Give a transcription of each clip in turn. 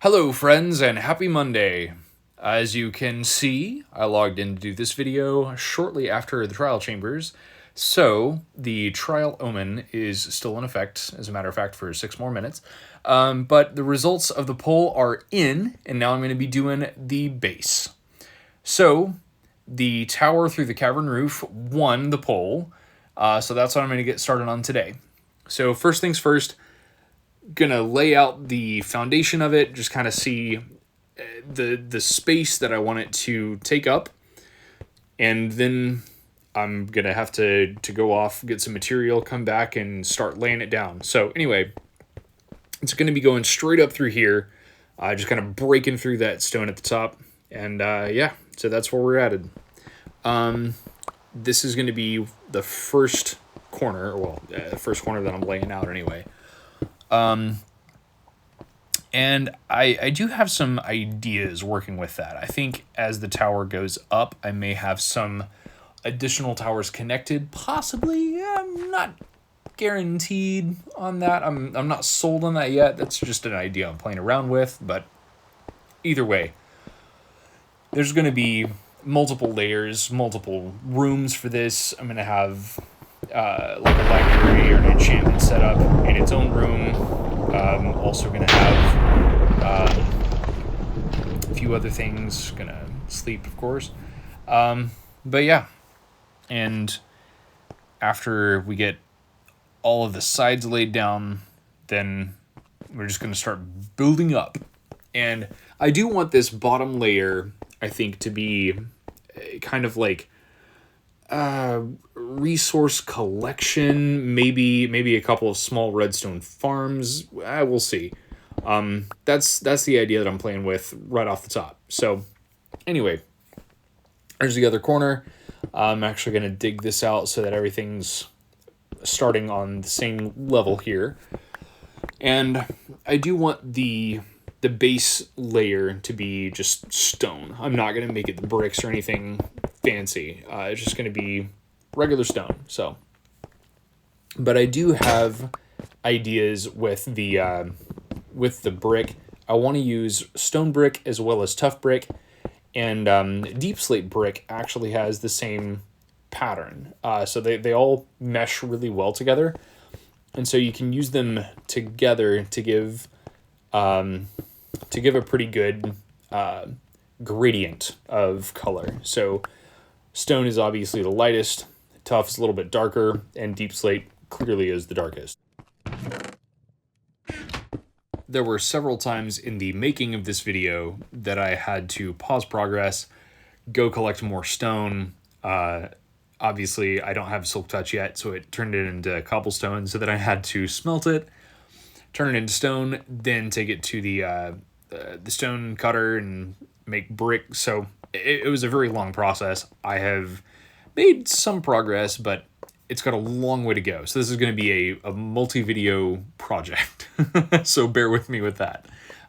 Hello friends and happy Monday. As you can see, I logged in to do this video shortly after the trial chambers, so the trial omen is still in effect, as a matter of fact, for 6 more minutes. But the results of the poll are in, and now I'm going to be doing the base. So, the tower through the cavern roof won the poll, so that's what I'm going to get started on today. So first things first, gonna lay out the foundation of it, just kind of see the space that I want it to take up, and then I'm gonna have to go off, get some material, come back and start laying it down. So anyway, it's gonna be going straight up through here, just kind of breaking through that stone at the top, and yeah, so that's where we're at. This is gonna be the first corner, the first corner that I'm laying out anyway. And I do have some ideas working with that. I think as the tower goes up, I may have some additional towers connected, possibly. Yeah, I'm not guaranteed on that. I'm not sold on that yet. That's just an idea I'm playing around with, but either way, there's going to be multiple layers, multiple rooms for this. I'm going to have like a library or an enchantment set up in its own room. Also going to have a few other things. Going to sleep, of course. But yeah, and after we get all of the sides laid down, then we're just going to start building up. And I do want this bottom layer, I think, to be kind of like resource collection, maybe a couple of small redstone farms. We'll see. That's the idea that I'm playing with right off the top. So anyway, there's the other corner. I'm actually going to dig this out so that everything's starting on the same level here. And I do want the base layer to be just stone. I'm not going to make it bricks or anything fancy. It's just going to be regular stone. So, but I do have ideas with the brick. I want to use stone brick as well as tough brick, and deep slate brick actually has the same pattern. So they all mesh really well together, and so you can use them together to give a pretty good gradient of color. So stone is obviously the lightest, tough is a little bit darker, and deep slate clearly is the darkest. There were several times in the making of this video that I had to pause progress, go collect more stone. Obviously, I don't have Silk Touch yet, so it turned it into cobblestone, so then I had to smelt it, turn it into stone, then take it to the stone cutter and make brick. So it was a very long process. I have made some progress, but it's got a long way to go. So this is going to be a multi-video project. So bear with me with that.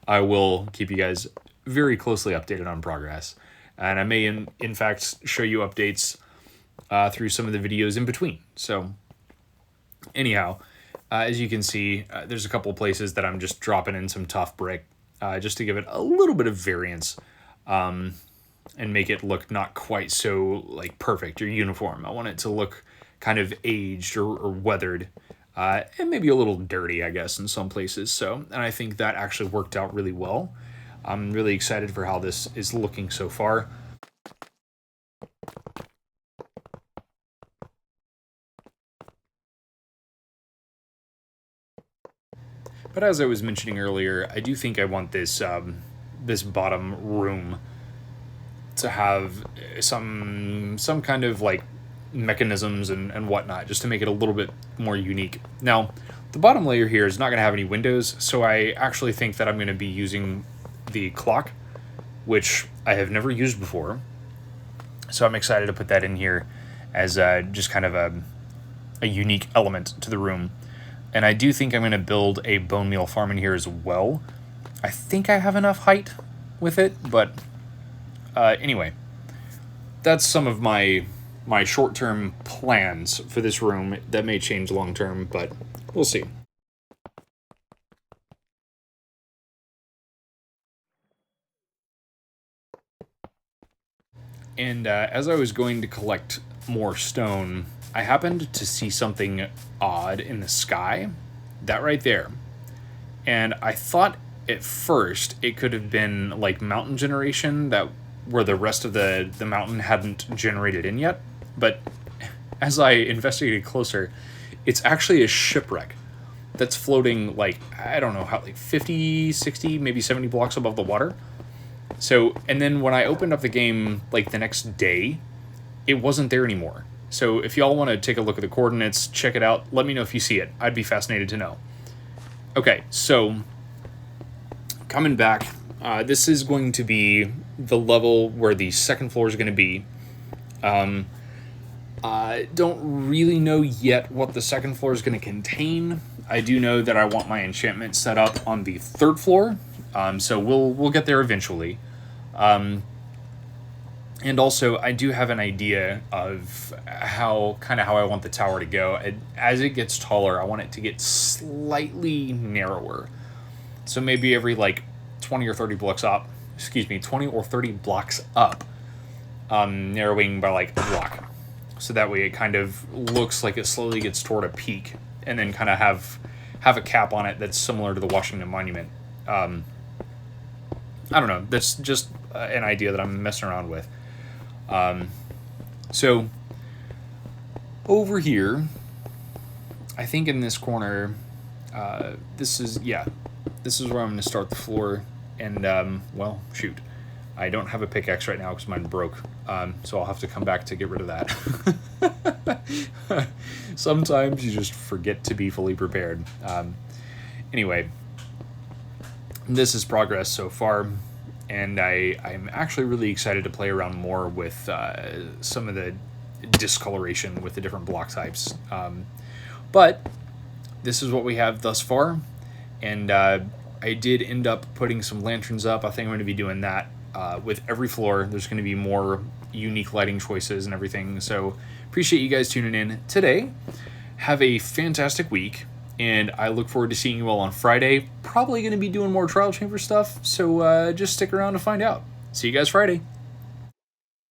I will keep you guys very closely updated on progress. And I may, in fact, show you updates through some of the videos in between. So anyhow, as you can see, there's a couple places that I'm just dropping in some tough brick just to give it a little bit of variance and make it look not quite so like perfect or uniform. I want it to look kind of aged or weathered and maybe a little dirty, I guess, in some places. So, and I think that actually worked out really well. I'm really excited for how this is looking so far. But as I was mentioning earlier, I do think I want this this bottom room to have some kind of like mechanisms and whatnot, just to make it a little bit more unique. Now, the bottom layer here is not going to have any windows, so I actually think that I'm going to be using the clock, which I have never used before. So I'm excited to put that in here as just kind of a unique element to the room. And I do think I'm going to build a bone meal farm in here as well. I think I have enough height with it, but anyway, that's some of my short-term plans for this room. That may change long-term, but we'll see. And as I was going to collect more stone, I happened to see something odd in the sky. That right there. And I thought at first it could have been like mountain generation, that where the rest of the mountain hadn't generated in yet. But as I investigated closer, it's actually a shipwreck that's floating like, I don't know how, like 50, 60, maybe 70 blocks above the water. So, and then when I opened up the game like the next day, it wasn't there anymore. So if y'all want to take a look at the coordinates, check it out, let me know if you see it. I'd be fascinated to know. Okay, so coming back, this is going to be the level where the second floor is going to be. I don't really know yet what the second floor is going to contain. I do know that I want my enchantment set up on the third floor, so we'll get there eventually. And also, I do have an idea of how I want the tower to go. As it gets taller, I want it to get slightly narrower. So maybe every like 20 or 30 blocks up, 20 or 30 blocks up, narrowing by like a block. So that way it kind of looks like it slowly gets toward a peak, and then kind of have a cap on it that's similar to the Washington Monument. I don't know. That's just an idea that I'm messing around with. So over here, I think in this corner, this is where I'm going to start the floor. And, well, shoot, I don't have a pickaxe right now because mine broke. So I'll have to come back to get rid of that. Sometimes you just forget to be fully prepared. Anyway, this is progress so far. And I'm actually really excited to play around more with some of the discoloration with the different block types. But this is what we have thus far. And I did end up putting some lanterns up. I think I'm going to be doing that with every floor. There's going to be more unique lighting choices and everything. So appreciate you guys tuning in today. Have a fantastic week. And I look forward to seeing you all on Friday. Probably going to be doing more Trial Chamber stuff, so just stick around to find out. See you guys Friday.